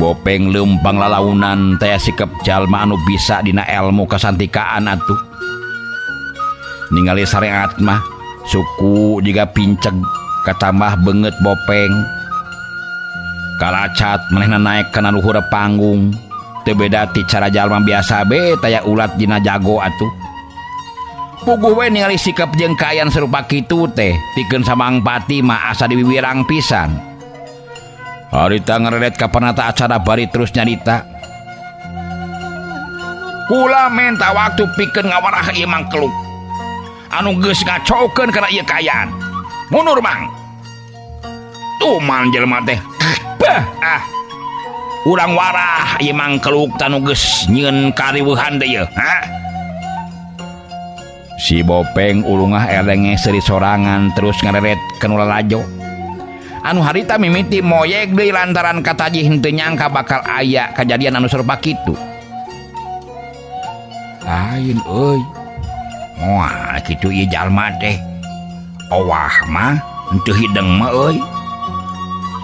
Bopeng lempang lalaunan taya sikap jalma anu bisa dina ilmu kasantikaan atuh. Ningali sareat mah suku juga pinceg katambah beungeut Bopeng. Kalacat manehna naek kana luhur panggung teu beda ti cara jalma biasa be taya ulat dina jago atuh. Puguh we ningali sikap jeung kaayaan sarupa kitu teh pikeun Samang Pati mah asa diwiwirang pisan. Harita ngeredet ka panata acara bari terus nyarita. Kula minta waktu pikeun ngawarah ieu Mang Keluk. Anu geus ngacokeun kana ieu kaayaan. Mundur Mang. Tuman jelema teh. Bah, urang warah ieu Mang Keluk tanu geus nyieun kariweuhan teh ieu. Si Bopeng ulungah elenge seri sorangan terus ngeredet ka nu lalajo. Anu harita mimiti moyeg deui lantaran katajih henteu nyangka bakal aya kajadian anu sarupa kitu. Lain euy. Moal kitu ieu jalma teh. Owah mah henteu hideng mah euy.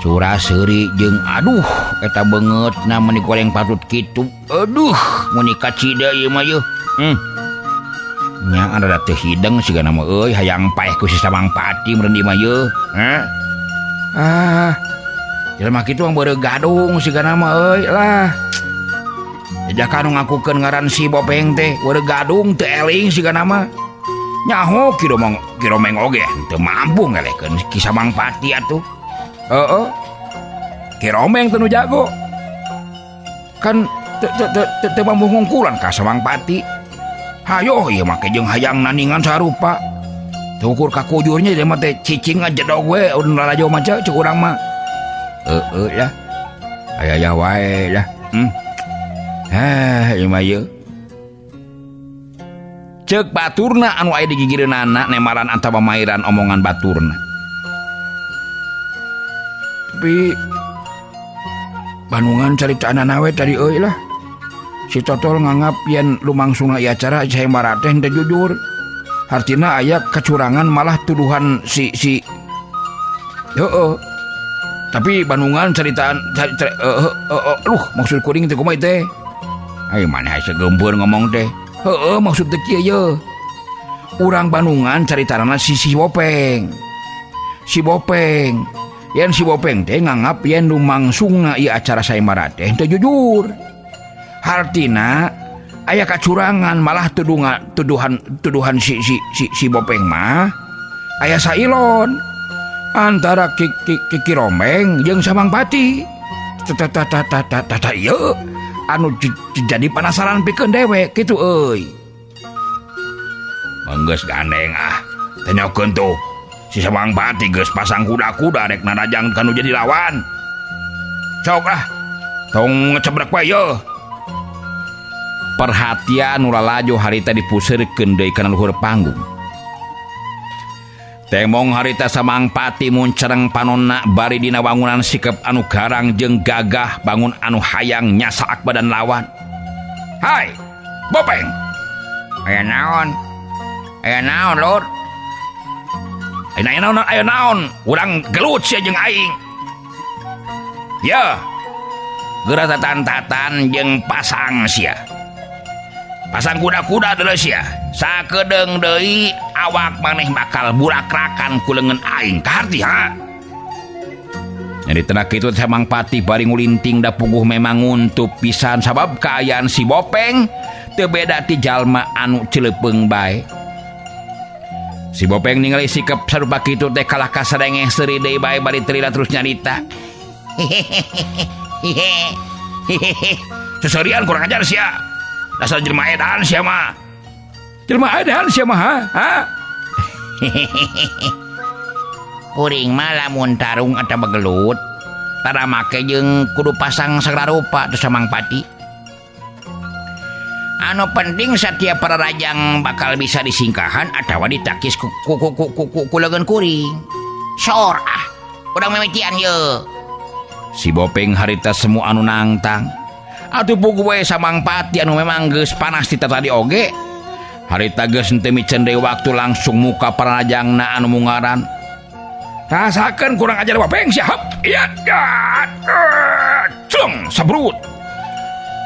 Surah seuri jeung aduh eta beungeutna mun digoreng patut kitu. Aduh mun kacida ieu mah yeuh. Nya ada teh hideng sigana mah euy hayang paeh ku si Samang Pati meureun di mah yeuh. Jelema kitu mah beureuh gadung sigana mah euy lah. Jajaka anu ngakukeun ngaran si Bopeng teh beureuh gadung teu eling sigana mah. Nyaho kiromeng oge teu mampu ngelehkeun ki Samang Pati atuh. Heeh. Kiromeng teu nu jago. Kan teu mampu ngungkulan ka Samang Pati. Hayo ieu make jeung hayang naningan sarupa. Tukur kakujurnya dia mah teh cicing jedog we urang lalajo mah cek urang mah. Lah. Aya wae lah. Ieu mah yeuh. Ceuk baturna anu aya di gigireunana nemaran anta pamairan omongan baturna. Tapi Bandungan caritaanana we tadi euy lah. Si Totol nganggap yen lumangsungna ieu acara sayembara teh teu jujur. Artina aya kecurangan malah tuduhan si tapi Bandungan ceritaan maksud kuring teh kumaha teh ai maneh segeumpeur ngomong teh maksud teh kieu urang Bandungan caritarana si Bopeng yen si Bopeng teh nganggap yen lumangsungna ieu acara sayembara teh teu jujur. Artina aya kacurangan malah tuduhan si Bopeng mah aya sailon antara Ki Romeng jeung Samang Pati. Tata ieu anu jadi penasaran pikeun dewe kitu euy. Manggeus gandeng teh nyokeun tuh si Samang Pati geus pasang kuda-kuda rek narajang kanu jadi lawan. Sok tong ngecebrek wae yeuh. Perhatian nu lalajo harita dipuseurkeun deui kana luhur panggung. Temong harita Samang Pati mun cereng panonna bari dina wangunan sikep anu garang jeung gagah bangun anu hayang nyasaak badan lawan. Hai, Bopeng. Aya naon? Lur? Aya naon? Urang gelut sia jeung aing. Ya. Geura tatan-tatan jeung pasang sia. Pasang kuda-kuda deuleu sia. Sakedeung deui awak maneh bakal burakrakan ku leungeun aing. Kaharti ha? Jadi tenak kitu Samang Pati bari ngulinting da puguh memang nguntup pisan sabab kaayaan si Bopeng teu beda ti jalma anu ceulepeung bae. Si Bopeng ningali sikap sarupa kitu teh kalah kasadengeh seuri deui bae bari terila terus nyarita. Seserian kurang ajar sia. Dasar jelema edan sia mah. Ha? Kuring mah lamun tarung eta begelut, tara make jeung kudu pasang sagala rupa teh Samang Pati. Anu penting setiap pararajang bakal bisa disingkahan atawa ditakis ku leungeun kuring. Sor urang memitian yeuh. Si Bopeng harita semu anu nangtang. Atuh puguh we Samang Pati anu memang geus panas ti tadi oge. Harita geus henteu micen deui waktu langsung muka parajangna anu mungaran. Rasakeun kurang ajar Bopeng sia. Iya. Ceng sabrut.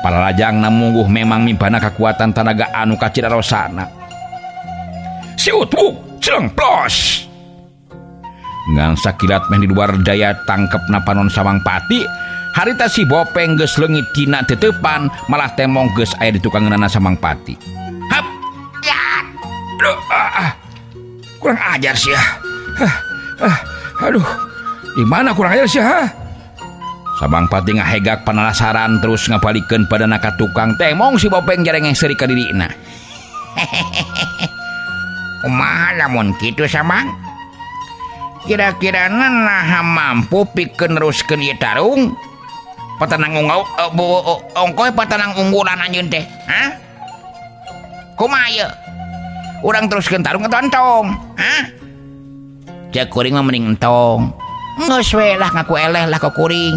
Para rajang namungguh memang mimpana kekuatan tenaga anu kacidarosana. Siut wuk ceng plos. Ngan sakilat meh di luar daya tangkep napanon Samangpati. Harita si Bopeng geus leungit tina tetepan malah temong geus aya di tukangeunana Samangpati. Hap. Ya. Aduh, kurang ajar sih ya. Aduh. Di mana kurang ajar sih ha? Samangpati ngahegak panalasaran terus ngabalikeun padana ka tukang temong si Bopeng jareng seri ka dirina. Kumaha lamun kitu Samang? Kira-kira nah mampu pikeun neruskeun ieu tarung? Patanang ongkoy patanang unggulan anjeun teh. Ha? Kumaha ieu? Urang teruskeun tarung atau entong? Ha? Cek kuring mah mending entong. Geus we lah ngaku eleh lah ka kuring.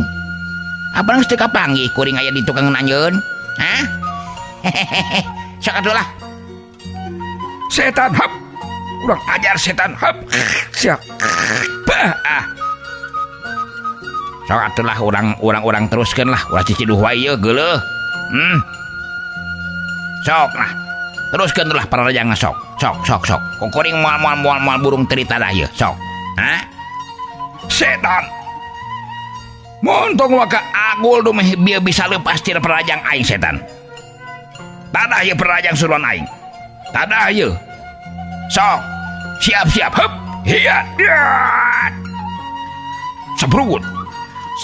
Abang geus teu kapanggih kuring aya di tukang anjeun. Ha? Sok atuh lah. Setan hap. Kurang ajar setan hap. Siap. Bah. Sok atuh lah urang teruskeun lah. Ulah ciciduh wae ieu geuleuh. Sok lah. Teruskeun lah para rajang sok. Sok. Kok kuring moal burung cerita dah ieu. Sok. Ha? Setan. Montong waka agul do meh bieu bisa leupas tina perajang aing setan. Tadah ieu perajang suruhan aing. Tadah ieu. Sok. Siap. Hup. Hiat. Sabrut.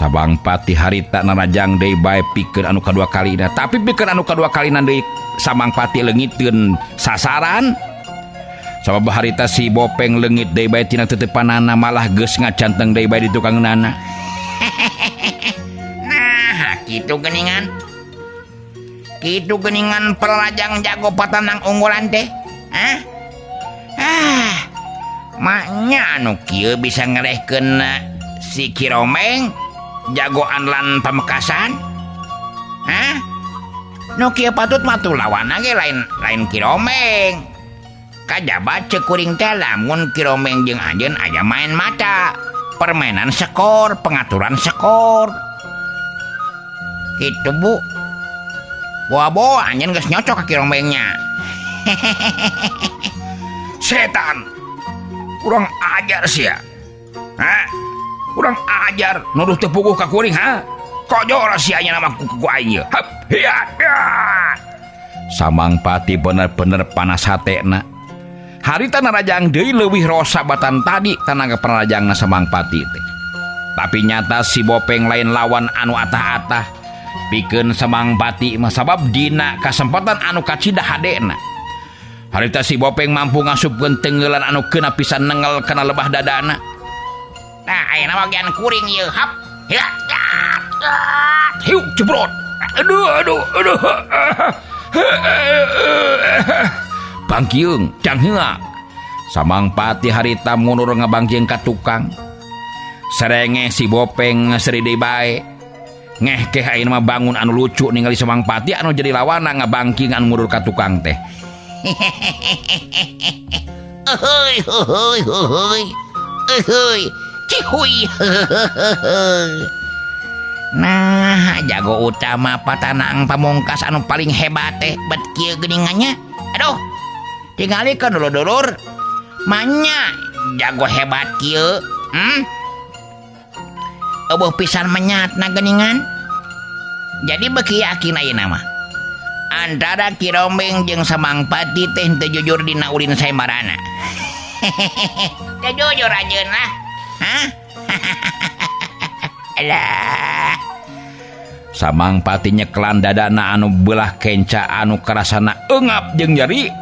Samangpati harita narajang deui bae pikeun anu kadua kalina, tapi pikeun anu kadua kalina deui Samangpati leungitkeun sasaran. Sabab harita si Bopeng leungit deui bae tina tetepanana malah geus ngacanteng deui bae di tukangeunana. Nah, kitu geuningan. Kitu geuningan perajang jago patanang unggulan teh. Maknya anu kieu bisa ngerehkeun si Kiromeng jagoan lan pamekasan. Nu kieu patut mah tuh lawanna ge lain Kiromeng. Kajaba ceuk kuring teh lamun Kiromeng jeung anjeun aya main mata. Permainan skor, pengaturan skor. Gitu Bu. Boa anjeun geus nyocok ka Kiromengnya. Setan. Kurang ajar sih ya. Kurang ajar nuduh teu puguh ka kuring ha. Kojo rahasianya nama ku aing ieu. Hap. Hiat. Samangpati bener-bener panas hatena. Harita narajang deui leuwih rosa batan tadi tanaga penarajangna Samangpati teh. Tapi nyata si Bopeng lain lawan anu atah-atah. Pikeun Samangpati mah sabab dina kasempatan anu kacidah hadena. Harita si Bopeng mampu ngasupkeun tenggeulan anu keuna pisan nengel kana lebah dadana. Nah, ayeuna bagian kuring ieu hap. Hiat. Hiu cebrot. Aduh. Bangkieung jang heula. Samangpati harita mundur ngabangkieung ka tukang. Serenge si Bopeng seri deui bae. Ngeh keh ayeuna mah bangun anu lucu ningali Samangpati anu jadi lawanna ngabangking anu mundur ka tukang teh. Cihuy. Nah, jago utama patanang pamungkas anu paling hebat teh bet kieu geuningannya. Aduh. Tingalikeun dulur-dulur. Manya jago hebat kieu. Eueuh pisan menyatna geuningan. Jadi beki yakin ayeuna mah. Antara Kiromeng jeung Samangpati teh teu jujur dina ulin saembarana. Teu jujur anjeun lah. Alah. Samangpati nyeklan dadana anu beulah kenca anu karasana eungap jeung nyeri.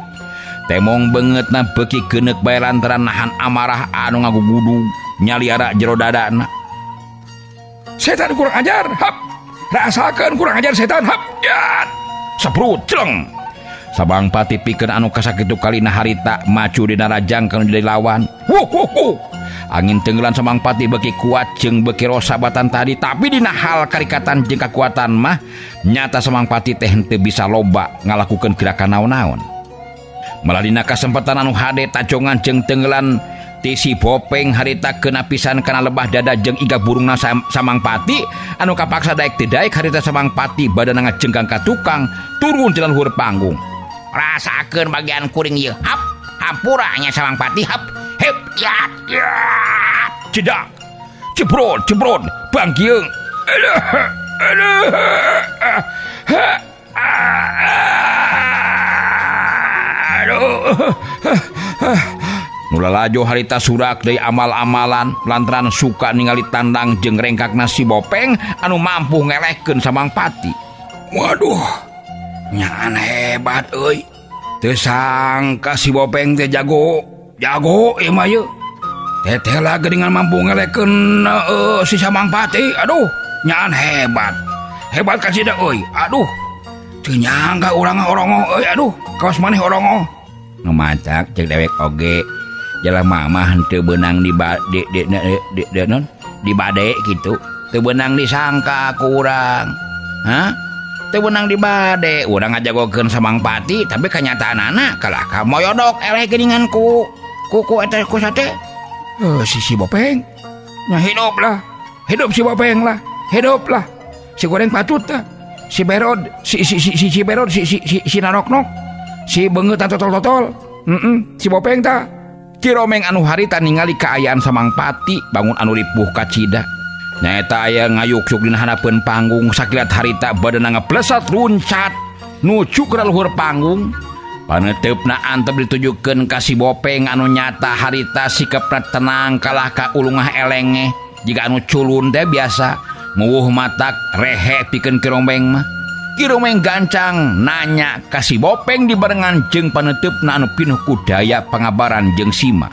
Temong beungeutna beuki keuneuk bae lantaran nahan amarah anu ngagugudu nyaliara jero dadana. Setan kurang ajar, hap. Rasakeun kurang ajar setan, hap. Ya. Saprut celeng. Samangpati pikeun anu kasakitu kalina harita maju dina rajang kanu jadi lawan. Angin tenggelan Samangpati beuki kuat jeung beuki rosa batan tadi, tapi dina hal karikatan jeung kakuatan mah nyata Samangpati teh henteu bisa loba ngalakukeun gerakan naon-naon. Malah dina kasempatan anu hade tacongan jeung tenggelan ti si Bopeng harita kena pisan kana lebah dada jeung iga burungna Samangpati anu kapaksa daek teu daek harita Samangpati badanna ngajengkang ka tukang turun tina luhur panggung. Rasakeun bagian kuring ieu. Hap, hampura nya Samangpati hap. Hep ya. Cedak. Cebrot, bangkieung. Nulalajo harita surak dari amal-amalan lantaran suka ningali tandang jeung rengkakna si Bopeng anu mampu ngelehkeun Samangpati. Waduh, nyaan hebat euy. Teu sangka si Bopeng teh jago ieu mah yeuh. Teteh lah geuningan mampu ngelehkeun si Samangpati. Aduh, nyaan hebat. Hebat ka sida euy. Aduh. Teu nyangka urang orongo euy. Aduh, kaos maneh orongo. Nu macak cek dewek oge. Jalan mamah teu beunang di bade gitu. Teu beunang disangka ku urang. Hah? Teu beunang di bade. Urang ngajagokeun Samangpati tapi kanyataanana kalah ka moyodok eleh geuningan ku eta ku sate. Si Bopeng. Nya hidup lah. Hidup si Bopeng lah. Hidup lah. Si goreng patut lah. Si Berod, si Berod, si Naroknok, si beungeut totol-totol. Si Bopeng ta. Ciromeng anu harita ningali kaayaan Samangpati bangun anu ripuh ka cida. Nyaeta aya ngayuk-yuk dina hanapeun panggung sakilat harita badanna ngaplesat luncat nuju ka luhur panggung. Paneteupna antep ditujukeun ka si Bopeng anu nyata harita sikapna tenang kalah ka ulungah elenge. Jika anu culun teh biasa muwuh matak rehe pikeun Kiromeng mah. Kiromeng gancang nanya ka si Bopeng dibarengan jeung paneteupna anu pinuh ku daya pangabaran jeung sima.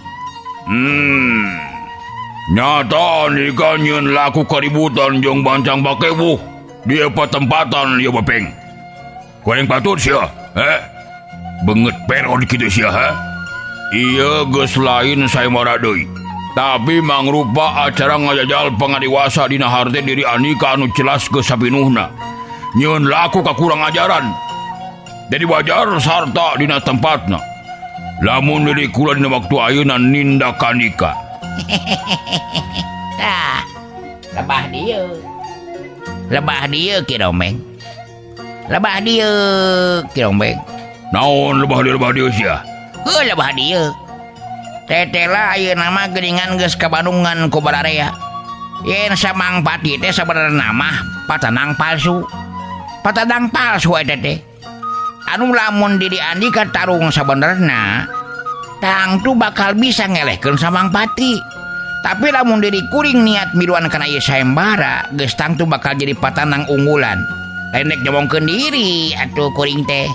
Nyata nika nyieun laku kaributan jeung bancang bakewuh di patempatan ya Bopeng. Goreng patut sia, beungeut Berod kitu sia, Ieu geus lain saemara deui. Tapi mangrupa acara ngajajal pangadiwasa dina harte diri Anika anu jelas geus sapinuhna. Nyieun laku ka kurang ajaran. Jadi wajar sarta dina tempatna. Lamun diri kula dina waktu ayeuna nindak Anika. Tah, lebah dieu Kiromeng. Naon lebah dieu sia? Lebah dieu. Tetela ayeuna mah geuningan geus kabandungan ku bararea. Yen Samangpati teh sabenerna mah patanang palsu eta teh. Anu lamun diri Andika tarung sabenerna tangtu bakal bisa ngelehkeun Samangpati. Tapi lamun diri kuring niat miluan kana ieu sayembara geus tangtu bakal jadi patanang unggulan. Lain nyomongkeun diri atuh kuring teh.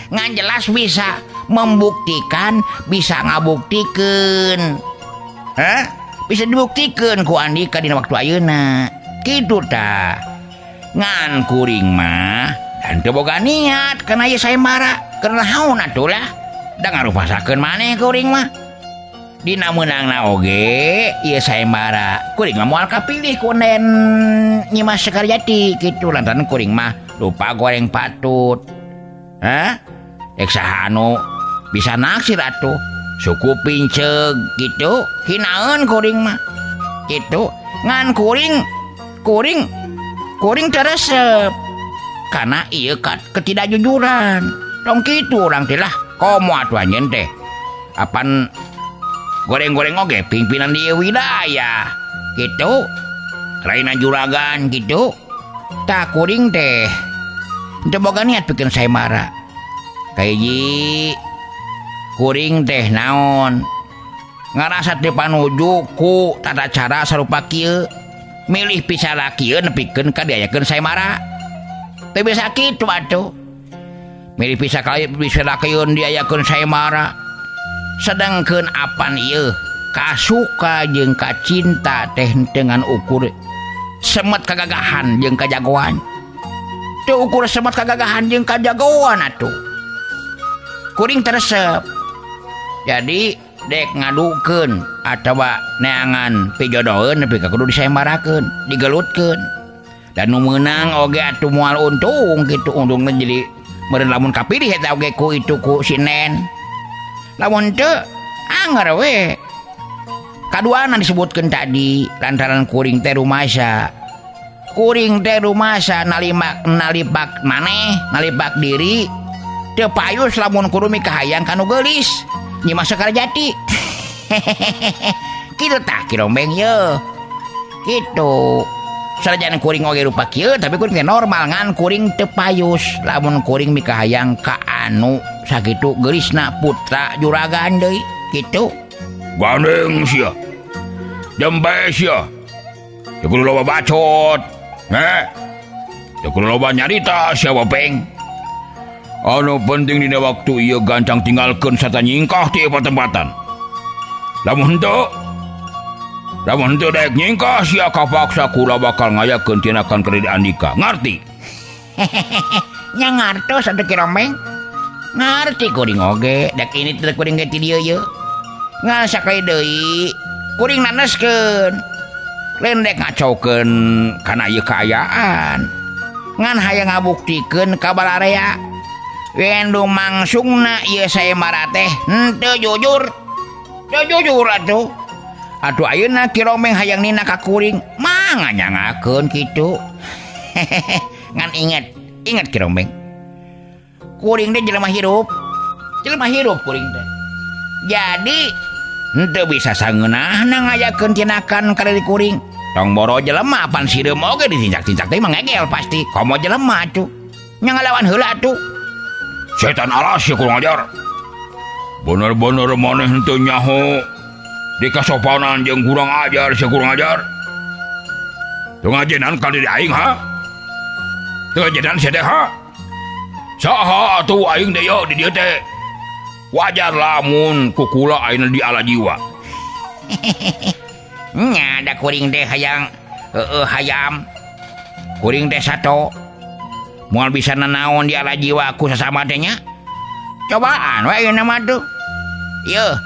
Ngan jelas bisa membuktikan, bisa ngabuktikeun. Bisa dibuktikan ku Andika dina waktu ayeuna. Kitu tah. Ngan kuring mah dan teu boga niat kana ieu sayembara. Keur naon atuh lah. Da ngarupasakeun maneh kuring mah. Dina meunangna oge ieu sayembara. Kuring mah moal kapilih ku Nen Nyimas Sekaryati kitu lantaran kuring mah lupa goreng patut. Dek saha anu bisa naksir atuh. Suku pinceg gitu. Hinaeun kuring mah. Gitu. Ngan kuring teresep karena ieu ketidakjujuran. Tong kitu urang teh lah komo atuh anjeun teh. Apan goreng-goreng oge pimpinan di wilayah. Gitu. Raina juragan gitu. Tak kuring teh teu boga niat pikeun sayembara. Kaiji kuring teh naon ngarasa teu panuju ku tata cara sarupa kieu. Milih pisalakieun nepikeun ka diayakeun sayembara. Teu bisa kitu atuh. Milih pisalakieun diayakeun sayembara. Sedengkeun apan ieu kasuka jeung kacinta teh dengan ukur semet kagagahan jeung kajagoan. Teu ukur semet kagagahan jeung kajagoan atuh. Kuring teresep. Jadi dek ngadukeun atawa neangan pijodoheun nepi ka kudu disayembarakeun, digelutkeun. Dan nu meunang oge atuh moal untung kitu untungna jadi meureun lamun kapilih eta oge ku itu ku si Nen. Lamun teu anger we. Kaduana disebutkeun tadi lantaran kuring teh rumasa. Kuring teh rumasa nalipak nalipak diri teu payus lamun kudu mikahayang kanu geulis nyimas Sekar Jati. Kitu tah Kirombeng ye. Kitu. Sanajan kuring oge rupa kieu tapi kuring teh normal ngan kuring teu payus lamun kuring mikahayang ka anu sakitu geulisna putra juragan deui kitu. Gandeng sia. Jembe sia. Teu kudu loba bacot. Teu kudu loba nyarita sia Bopeng. Anu penting dina waktu ieu gancang tinggalkeun sarta nyingkah ti tempatan. Lamun henteu daek nyingkah sia kapaksa kula bakal ngayakeun tinakan ka Dede Andika. Ngarti? Nya ngartos atuh Kirombeng. Ngarti kuring oge, dak ini teh kuring ge ti dieu ye. Ngan sakali deui kuring naneskeun. Lain dek ngacaukeun kana ieu kaayaan. Ngan hayang ngabuktikeun ka balarea. Yen dumangsungna ieu saemara teh henteu jujur. Teu jujur atuh. Atuh ayeuna Kirombeng hayang nina ka kuring, mah nganyangakeun kitu. Ngan inget Kirombeng. Kuring teh jelema hirup kuring teh. Jadi henteu bisa sangeunahna ngayakeun tinakan ka diri kuring. Tong boro jelema pan sireum oge dicincak-cincak teh mah ngegel pasti. Komo jelema atuh. Nya ngalawan heula atuh. Setan alas ya kurang ajar. Bener-bener maneh henteu nyaho. Di kasopanan jeung kurang ajar sia kurang ajar. Teu ngajenan ka diri aing ha? Teu ngajenan sia teh ha? Saha atuh aing teh yo di dieu teh? Wajar lamun kukula ayeuna di ala jiwa. Nya da kuring teh hayang hayam. Kuring teh sato. Moal bisa nanaon di ala jiwa ku sasama teh nya. Cobaan we ayeuna mah tuh. Yeuh,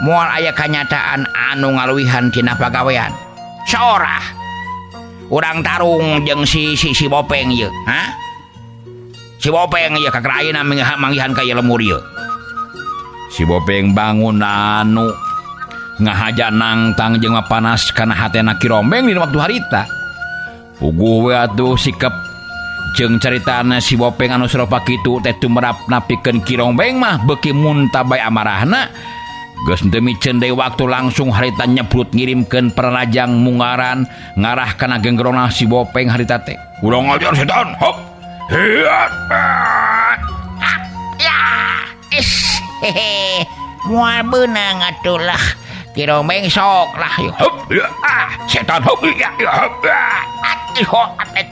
moal aya kanyataan anu ngaluwihan tina pagawean. Saorah. Urang tarung jeung si Bopeng ieu, ha? Si Bopeng ieu kakra ayeuna manggihan ka ieu lemur ieu. Si Bopeng bangun anu ngahaja nangtang jeung panas kana hatena Kirombeng dina waktu harita. Puguh we atuh sikep jeung caritana si Bopeng anu sarupa kitu teh tumrap napikeun Kirombeng mah beuki muntabay amarahna geus teu micen deui waktu langsung harita nyebrut ngirimkeun perajang mungaran ngarah kana genggrona si Bopeng harita teh. Urang ajar setan. Hop. Hiat. Ya. Moal beunang atuh lah. Kirombeng sok lah yuk. Hop. Setan hop. Hop. Atiho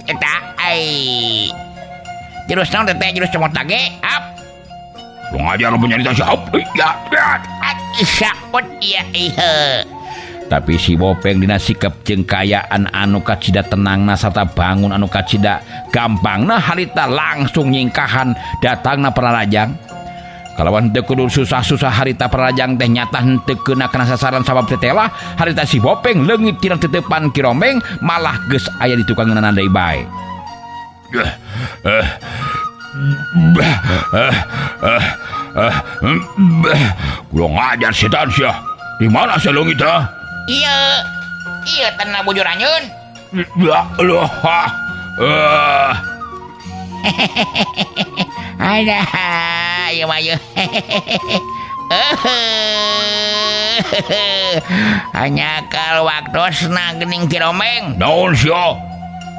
eta ai. Jurus naon teh jurus comot lage. Hap. Urang ajar lu nyarita si hop. Isapot iya ihe. Tapi si Bopeng dina sikap jeung kaayaan anu kacida tenangna sarta bangun anu kacida gampangna harita langsung nyingkahan datangna perarajang. Kalawan teu kudu susah-susah harita perarajang teh nyata henteu keuna kana sasaran sabab tetela harita si Bopeng leungit tina teutepan Kirombeng malah geus aya di tukangeunana deui bae. Kurang ajar setan sia. Di mana sia leungit ha? Iya tanah bujur anyun. Ya Allah. Ada ya mah. Hanya kal waktosna geuning Kirombeng. Naon sia?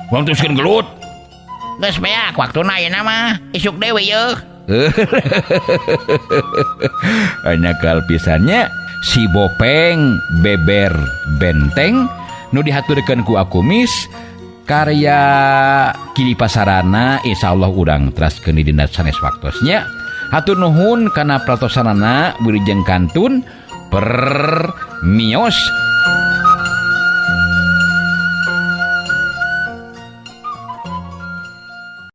Wantoskeun gelut. Geus beak waktuna ayeuna mah isuk dewe yeuh. Hanya kal pisannya si Bopeng beber benteng nu dihaturkeun ku Akumis karya Kili Pasarana insyaallah urang teraskeun dina sanes waktosnya. Hatur nuhun kana pratosanana wilujeng kantun permios